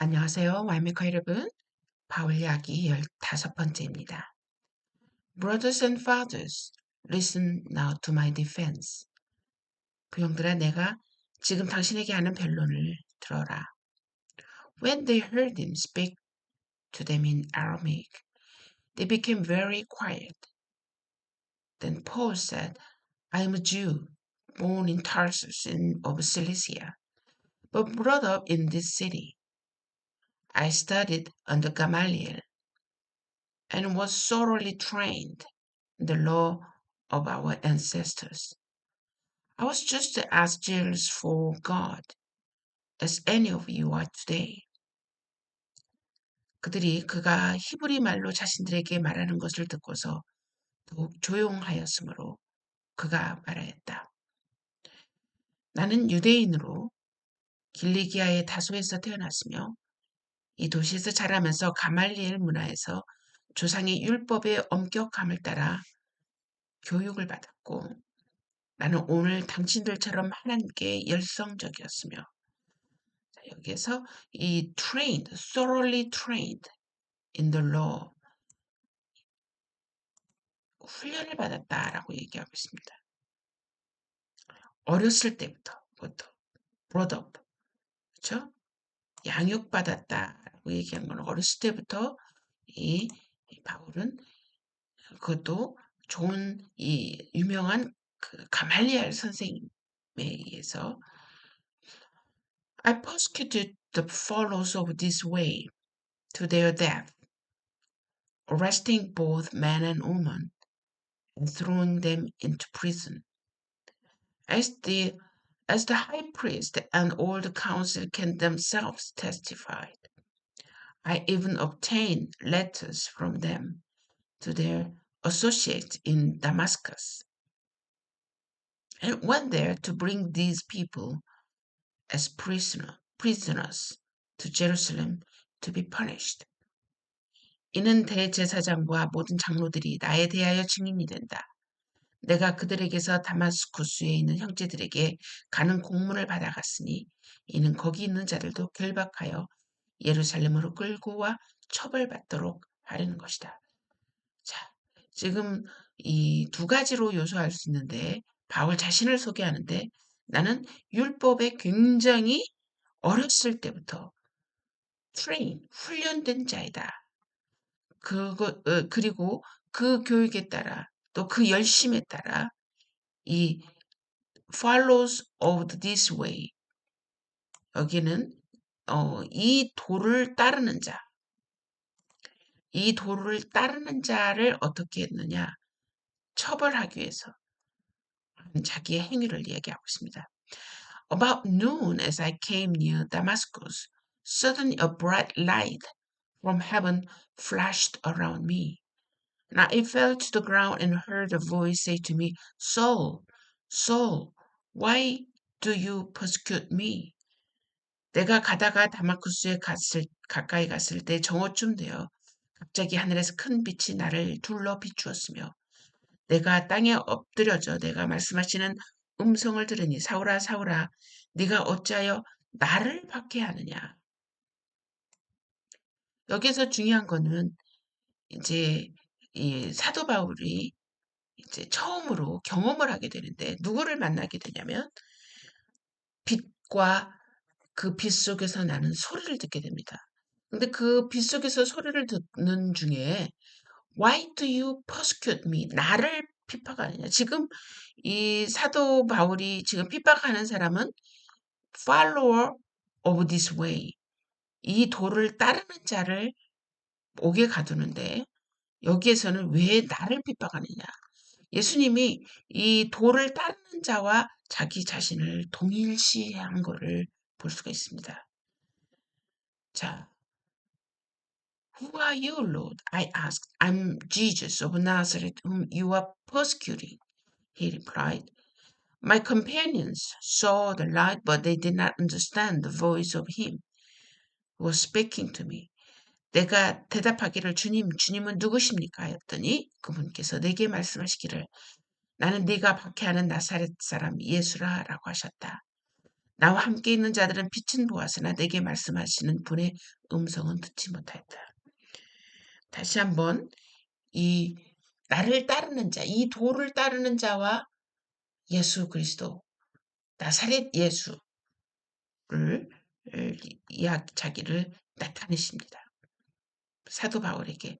안녕하세요. 와이메커 여러분. 바울 이야기 15번째입니다. Brothers and fathers, listen now to my defense. 부형들아, 내가 지금 당신에게 하는 변론을 들어라. When they heard him speak to them in Aramaic, they became very quiet. Then Paul said, I am a Jew, born in Tarsus of Cilicia, but brought up in this city. I studied under Gamaliel and was thoroughly trained in the law of our ancestors. I was just as jealous for God as any of you are today. 그들이 그가 히브리 말로 자신들에게 말하는 것을 듣고서 더욱 조용하였으므로 그가 말하였다. 나는 유대인으로 길리기아의 다소에서 태어났으며 이 도시에서 자라면서 가말리엘 문화에서 조상의 율법의 엄격함을 따라 교육을 받았고 나는 오늘 당신들처럼 하나님께 열성적이었으며 여기에서 이 trained, thoroughly trained in the law 훈련을 받았다라고 얘기하고 있습니다. 어렸을 때부터 brought up 그렇죠? 양육받았다라고 얘기하는 건 어렸을 때부터 이 바울은 그것도 좋은 이 유명한 그 가말리엘 선생님에 의해서 I persecuted the followers of this way to their death, arresting both men and women and throwing them into prison. As the high priest and all the council can themselves testify, I even obtained letters from them to their associates in Damascus, and went there to bring these people as prisoners to Jerusalem to be punished. 이는 대제사장과 모든 장로들이 나에 대하여 증인이 된다. 내가 그들에게서 다마스쿠스에 있는 형제들에게 가는 공문을 받아갔으니 이는 거기 있는 자들도 결박하여 예루살렘으로 끌고 와 처벌받도록 하려는 것이다. 자, 지금 이 두 가지로 요소할 수 있는데 바울 자신을 소개하는데 나는 율법에 굉장히 어렸을 때부터 훈련된 자이다. 그리고 그 교육에 따라 또 그 열심에 따라 이 follows of this way 여기는 이 도를 따르는 자, 이 도를 따르는 자를 어떻게 했느냐 처벌하기 위해서 자기의 행위를 얘기하고 있습니다. About noon, as I came near Damascus, suddenly a bright light from heaven flashed around me. And I fell to the ground and heard a voice say to me, Saul, Saul, why do you persecute me? 내가 가다가 다마쿠스에 가까이 갔을 때 정오쯤 되어 갑자기 하늘에서 큰 빛이 나를 둘러 비추었으며 내가 땅에 엎드려져 내가 말씀하시는 음성을 들으니 사울아 사울아 네가 어찌하여 나를 박해하느냐. 여기서 중요한 거는 이제 이 사도 바울이 이제 처음으로 경험을 하게 되는데 누구를 만나게 되냐면 빛과 그 빛 속에서 나는 소리를 듣게 됩니다. 근데 그 빛 속에서 소리를 듣는 중에 Why do you persecute me? 나를 핍박하느냐. 지금 이 사도 바울이 지금 핍박하는 사람은 follower of this way. 이 도를 따르는 자를 옥에 가두는데 여기에서는 왜 나를 핍박하느냐. 예수님이 이 도를 따르는 자와 자기 자신을 동일시한 것을 볼 수가 있습니다. 자, Who are you, Lord? I asked. I'm Jesus of Nazareth, whom you are persecuting. He replied. My companions saw the light, but they did not understand the voice of him who was speaking to me. 내가 대답하기를 주님은 누구십니까? 하였더니 그분께서 내게 말씀하시기를 나는 네가 박해하는 나사렛 사람 예수라라고 하셨다. 나와 함께 있는 자들은 빛은 보았으나 내게 말씀하시는 분의 음성은 듣지 못하였다. 다시 한번 이 나를 따르는 자, 이 도를 따르는 자와 예수 그리스도, 나사렛 예수를 자기를 나타내십니다. 사도 바울에게.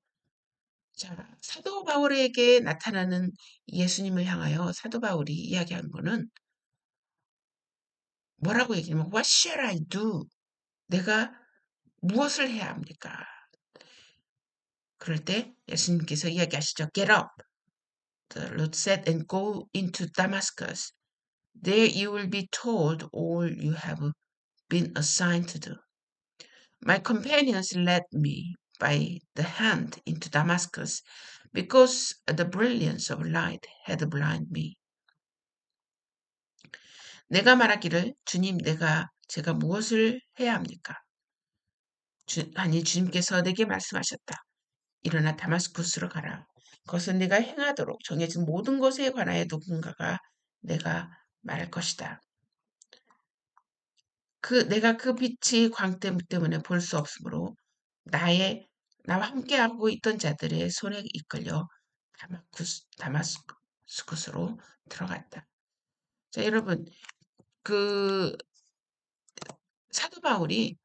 자, 사도 바울에게 나타나는 예수님을 향하여 사도 바울이 이야기한 거는 뭐라고 얘기하면 What shall I do? 내가 무엇을 해야 합니까? 그럴 때 예수님께서 이야기하시죠. Get up, the Lord said, and go into Damascus. There you will be told all you have been assigned to do. My companions led me by the hand into Damascus because the brilliance of light had blinded me. 내가 말하기를 주님 제가 무엇을 해야 합니까? 아니 주님께서 내게 말씀하셨다. 일어나 다마스쿠스로 가라. 그것은 네가 행하도록 정해진 모든 것에 관하여 누군가가 내가 말할 것이다. 내가 그 빛이 광 때문에 볼 수 없으므로 나와 함께하고 있던 자들의 손에 이끌려 다마스쿠스로 들어갔다. 자, 여러분, 그 사도 바울이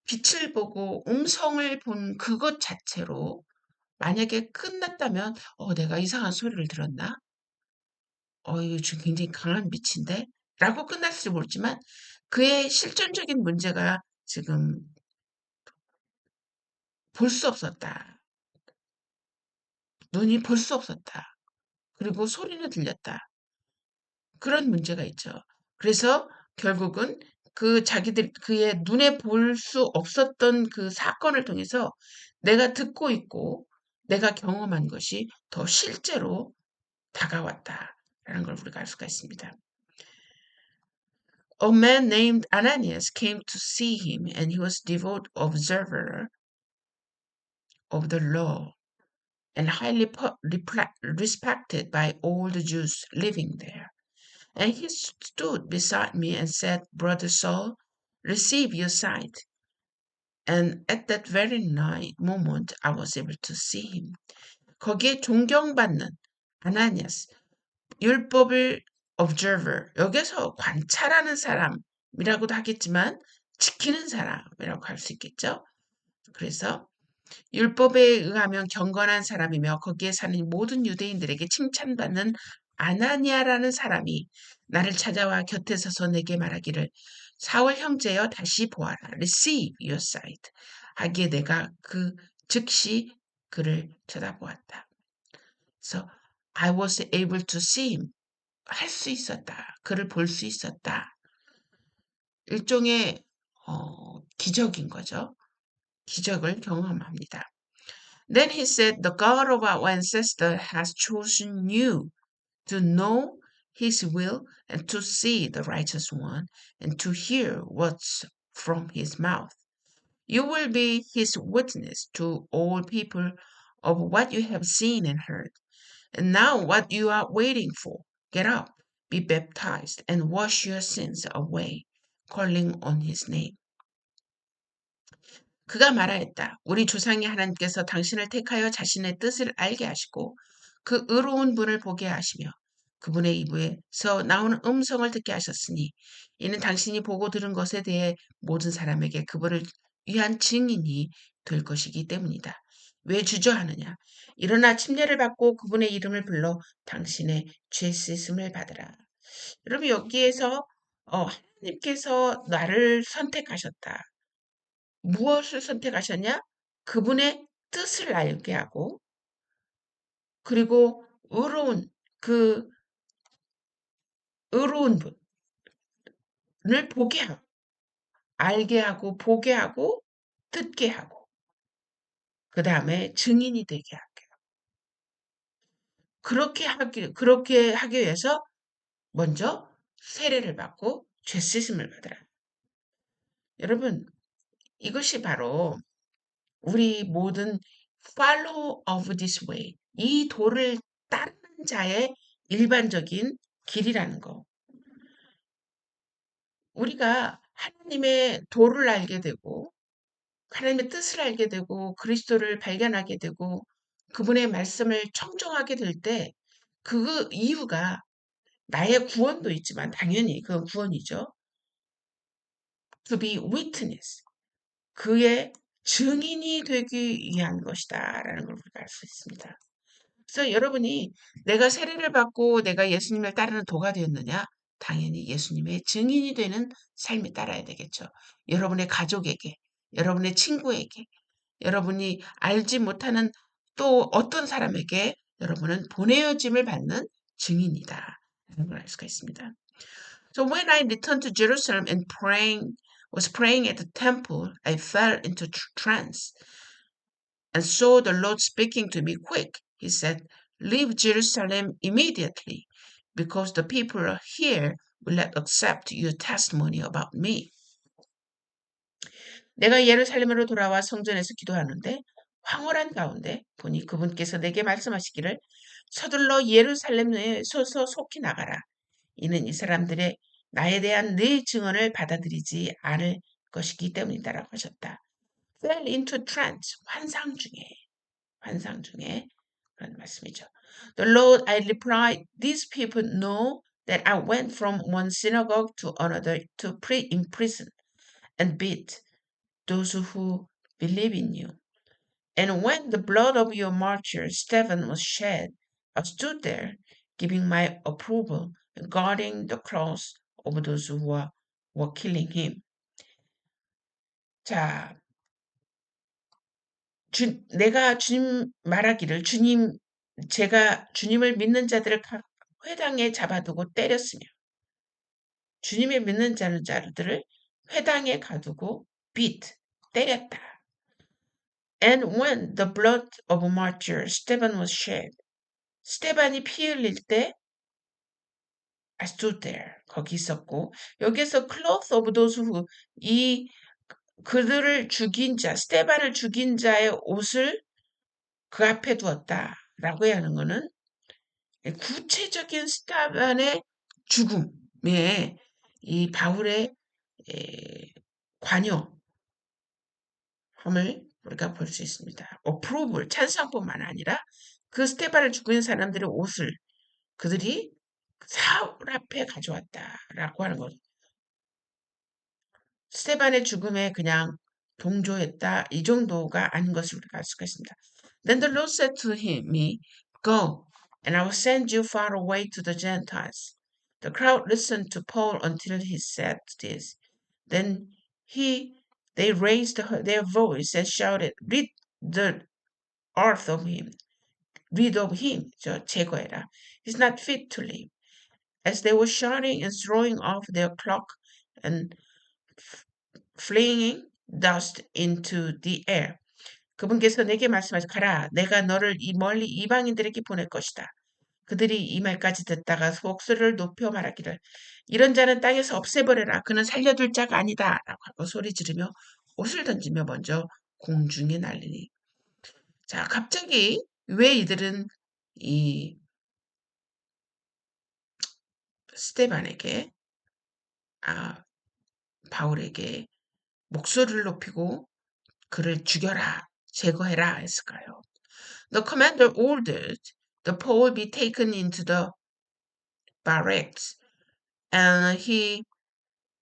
빛을 보고 음성을 본 그것 자체로 만약에 끝났다면, 내가 이상한 소리를 들었나? 이거 지금 굉장히 강한 빛인데? 라고 끝났을지 모르지만, 그의 실존적인 문제가 지금 볼 수 없었다. 눈이 볼 수 없었다. 그리고 소리는 들렸다. 그런 문제가 있죠. 그래서 결국은 그의 눈에 볼 수 없었던 그 사건을 통해서 내가 듣고 있고 내가 경험한 것이 더 실제로 다가왔다라는 걸 우리가 알 수가 있습니다. A man named Ananias came to see him, and he was devout observer of the law and highly respected by all the Jews living there. And he stood beside me and said, Brother Saul, receive your sight. And at that very moment, I was able to see him. 거기에 존경받는 아나니아스, 율법을 observer, 여기서 관찰하는 사람이라고도 하겠지만 지키는 사람이라고 할 수 있겠죠. 그래서 율법에 의하면 경건한 사람이며 거기에 사는 모든 유대인들에게 칭찬받는 아나니아라는 사람이 나를 찾아와 곁에 서서 내게 말하기를 사울 형제여 다시 보아라. Receive your sight. 하기에 내가 즉시 그를 쳐다보았다. 그래서 I was able to see him. 할 수 있었다. 그를 볼 수 있었다. 일종의 기적인 거죠. 기적을 경험합니다. Then he said, The God of our ancestor has chosen you to know his will and to see the righteous one and to hear what's from his mouth. You will be his witness to all people of what you have seen and heard. And now what you are waiting for, get up, be baptized, and wash your sins away, calling on his name. 그가 말하였다. 우리 조상의 하나님께서 당신을 택하여 자신의 뜻을 알게 하시고 그 의로운 분을 보게 하시며 그분의 입에서 나오는 음성을 듣게 하셨으니 이는 당신이 보고 들은 것에 대해 모든 사람에게 그분을 위한 증인이 될 것이기 때문이다. 왜 주저하느냐? 일어나 침례를 받고 그분의 이름을 불러 당신의 죄 씻음을 받으라. 여러분 여기에서 하나님께서 나를 선택하셨다. 무엇을 선택하셨냐? 그분의 뜻을 알게 하고 그리고 그 의로운 분을 보게 하고 알게 하고 보게 하고 듣게 하고 그 다음에 증인이 되게 하게 그렇게 하기 위해서 먼저 세례를 받고 죄 씻음을 받으라. 여러분 이것이 바로 우리 모든 follow of this way 이 도를 따르는 자의 일반적인 길이라는 거. 우리가 하나님의 도를 알게 되고 하나님의 뜻을 알게 되고 그리스도를 발견하게 되고 그분의 말씀을 청종하게 될 때 그 이유가 나의 구원도 있지만 당연히 그건 구원이죠. To be witness. 그의 증인이 되기 위한 것이다라는 걸 우리가 알 수 있습니다. 그래서 여러분이 내가 세례를 받고 내가 예수님을 따르는 도가 되었느냐? 당연히 예수님의 증인이 되는 삶이 따라야 되겠죠. 여러분의 가족에게, 여러분의 친구에게, 여러분이 알지 못하는 또 어떤 사람에게 여러분은 보내어짐을 받는 증인이다. 라는 걸 알 수가 있습니다. So when I returned to Jerusalem and was praying at the temple, I fell into trance and saw the Lord speaking to me. Quick, he said, leave Jerusalem immediately because the people here will not accept your testimony about me. 내가 예루살렘으로 돌아와 성전에서 기도하는데 황홀한 가운데 보니 그분께서 내게 말씀하시기를 서둘러 예루살렘에 서서 속히 나가라. 이는 이 사람들의 나에 대한 네 증언을 받아들이지 않을 것이기 때문이다라고 하셨다. Fell into trance, 환상 중에 그런 말씀이죠. The Lord, I replied, these people know that I went from one synagogue to another to pray in prison and beat those who believe in you. And when the blood of your martyr Stephen was shed, I stood there, giving my approval and guarding the cross of those who were killing him. 자, 내가 주님 말하기를 제가 주님을 믿는 자들을 회당에 잡아두고 때렸으며, 주님의 믿는 자들을 회당에 가두고 때렸다. And when the blood of martyr Stephen was shed, 스테반이 피 흘릴 때 I stood there. 거기 있었고 여기에서 cloth of those who 그들을 죽인 자, 스테반을 죽인 자의 옷을 그 앞에 두었다라고 하는 거는 구체적인 스테반의 죽음에 이 바울의 관여함을 우리가 볼 수 있습니다. 어프로블, 찬성뿐만 아니라 그 스테반을 죽인 사람들의 옷을 그들이 사울 앞에 가져왔다라고 하는 거죠. 스테반의 죽음에 그냥 동조했다 이 정도가 아닌 것을 우리가 알 수가 있습니다. Then the Lord said to me, Go, and I will send you far away to the Gentiles. The crowd listened to Paul until he said this. Then they raised their voice and shouted, Rid the earth of him. Rid of him. 제거해라. He's not fit to live. As they were shouting and throwing off their cloak and flinging dust into the air. 그분께서 내게 말씀하시 가라. 내가 너를 멀리 이방인들에게 보낼 것이다. 그들이 이 말까지 듣다가 목소리를 높여 말하기를 이런 자는 땅에서 없애버려라. 그는 살려둘 자가 아니다. 라고 하고 소리 지르며 옷을 던지며 먼저 공중에 날리니. 자, 갑자기 왜 이들은 이 스테반에게 바울에게 목소리를 높이고 그를 죽여라, 제거해라 했을까요? The commander ordered the Pole be taken into the barracks, and he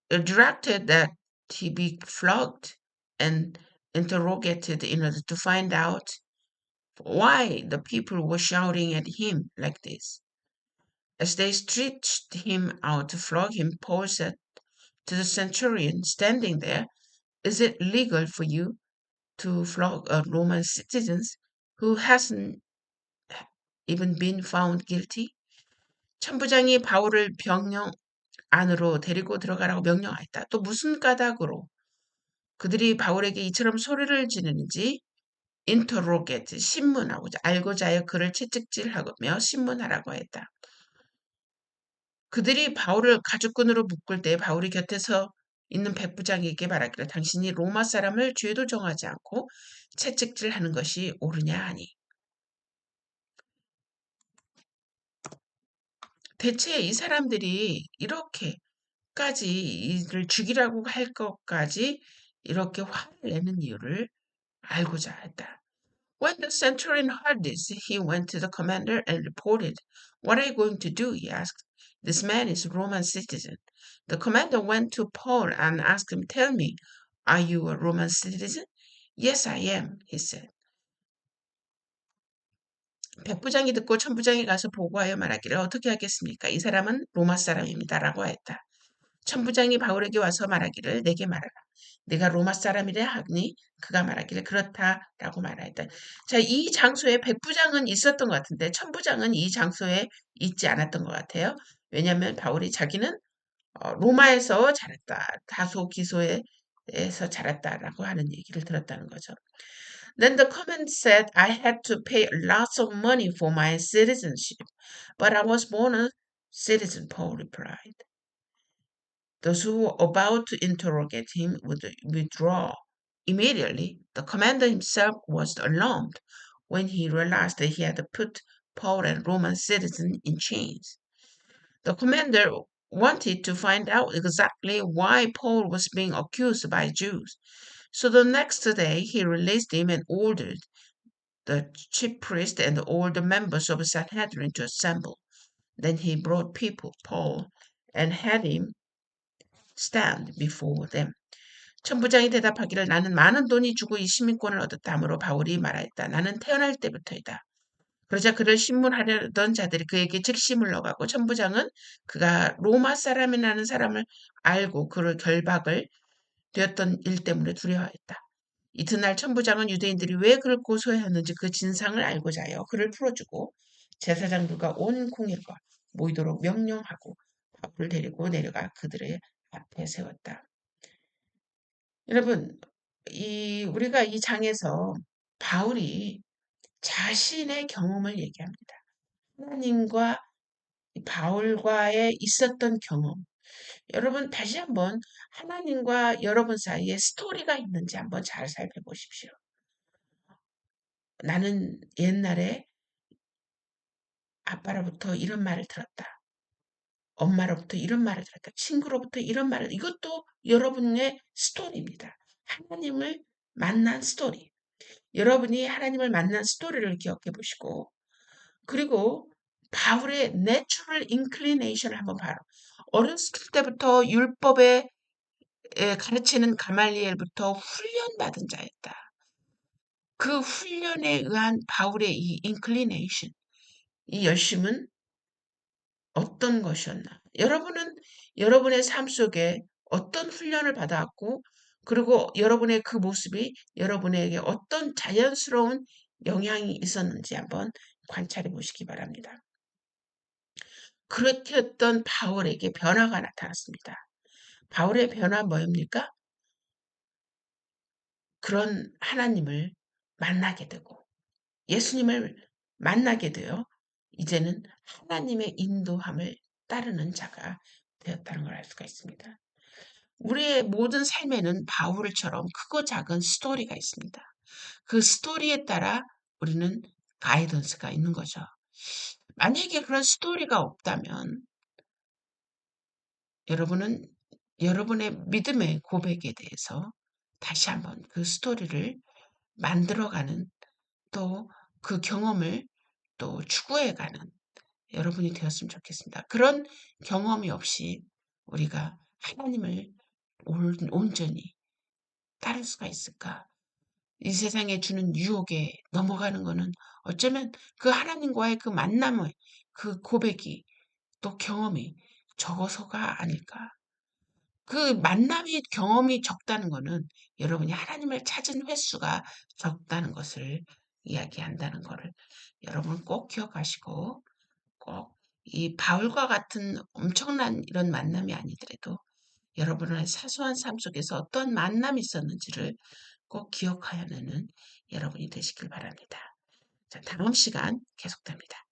directed that he be flogged and interrogated in order to find out why the people were shouting at him like this. As they stretched him out to flog him, Paul said to the centurion standing there, Is it legal for you to flog a Roman citizen who hasn't even been found guilty? 천부장이 바울을 병영 안으로 데리고 들어가라고 명령하였다. 또 무슨 까닭으로 그들이 바울에게 이처럼 소리를 지르는지 interrogate, 신문하고 알고자 하여 그를 채찍질하며 신문하라고 했다. 그들이 바울을 가죽끈으로 묶을 때 바울이 곁에서 있는 백부장에게 말하기를 당신이 로마 사람을 죄도 정하지 않고 채찍질하는 것이 옳으냐 하니. 대체 이 사람들이 이렇게 끝까지 이를 죽이라고 할 것까지 이렇게 화를 내는 이유를 알고자 했다. When the centurion heard this, he went to the commander and reported. What are you going to do? He asked. This man is a Roman citizen. The commander went to Paul and asked him, Tell me, are you a Roman citizen? Yes, I am, he said. 백부장이 듣고 천부장이 가서 보고하여 말하기를 어떻게 하겠습니까? 이 사람은 로마 사람입니다라고 했다. 천부장이 바울에게 와서 말하기를 내게 말하라. 내가 로마 사람이라 하니 그가 말하기를 그렇다라고 말하였다. 자, 이 장소에 백부장은 있었던 것 같은데 천부장은 이 장소에 있지 않았던 것 같아요. 왜냐하면 바울이 자기는 로마에서 자랐다. 다소 기소에서 자랐다라고 하는 얘기를 들었다는 거죠. Then the comment said I had to pay lots of money for my citizenship, but I was born a citizen, Paul replied. Those who were about to interrogate him would withdraw. Immediately, the commander himself was alarmed when he realized that he had put Paul and Roman citizen in chains. The commander wanted to find out exactly why Paul was being accused by Jews. So the next day he released him and ordered the chief priest and all the members of Sanhedrin to assemble. Then he brought Paul and had him stand before them. 천부장이 대답하기를 나는 많은 돈이 주고 이 시민권을 얻었다 하므로 바울이 말하였다. 나는 태어날 때부터이다. 그러자 그를 신문하려던 자들이 그에게 즉시 물러가고 천부장은 그가 로마 사람이라는 사람을 알고 그를 결박을 되었던 일 때문에 두려워했다. 이튿날 천부장은 유대인들이 왜 그를 고소했는지 그 진상을 알고자 하여 그를 풀어주고 제사장들과 온 공회가 모이도록 명령하고 바울을 데리고 내려가 그들의 앞에 세웠다. 여러분, 우리가 이 장에서 바울이 자신의 경험을 얘기합니다. 하나님과 바울과의 있었던 경험. 여러분, 다시 한번 하나님과 여러분 사이에 스토리가 있는지 한번 잘 살펴보십시오. 나는 옛날에 아빠로부터 이런 말을 들었다. 엄마로부터 이런 말을 들었다. 친구로부터 이런 말을, 이것도 여러분의 스토리입니다. 하나님을 만난 스토리. 여러분이 하나님을 만난 스토리를 기억해 보시고, 그리고 바울의 내추럴 인클리네이션을 한번 봐라. 어렸을 때부터 율법에 가르치는 가말리엘부터 훈련받은 자였다. 그 훈련에 의한 바울의 이 인클리네이션, 이 열심은 어떤 것이었나? 여러분은 여러분의 삶 속에 어떤 훈련을 받아왔고, 그리고 여러분의 그 모습이 여러분에게 어떤 자연스러운 영향이 있었는지 한번 관찰해 보시기 바랍니다. 그렇게 했던 바울에게 변화가 나타났습니다. 바울의 변화 뭐입니까? 그런 하나님을 만나게 되고 예수님을 만나게 되어 이제는 하나님의 인도함을 따르는 자가 되었다는 걸 알 수가 있습니다. 우리의 모든 삶에는 바울처럼 크고 작은 스토리가 있습니다. 그 스토리에 따라 우리는 가이던스가 있는 거죠. 만약에 그런 스토리가 없다면 여러분은 여러분의 믿음의 고백에 대해서 다시 한번 그 스토리를 만들어가는 또 그 경험을 또 추구해가는 여러분이 되었으면 좋겠습니다. 그런 경험이 없이 우리가 하나님을 온전히 따를 수가 있을까? 이 세상에 주는 유혹에 넘어가는 거는 어쩌면 그 하나님과의 그 만남의 그 고백이 또 경험이 적어서가 아닐까? 그 만남이 경험이 적다는 거는 여러분이 하나님을 찾은 횟수가 적다는 것을 이야기한다는 거를 여러분 꼭 기억하시고 꼭 이 바울과 같은 엄청난 이런 만남이 아니더라도 여러분의 사소한 삶 속에서 어떤 만남이 있었는지를 꼭 기억하여내는 여러분이 되시길 바랍니다. 자, 다음 시간 계속됩니다.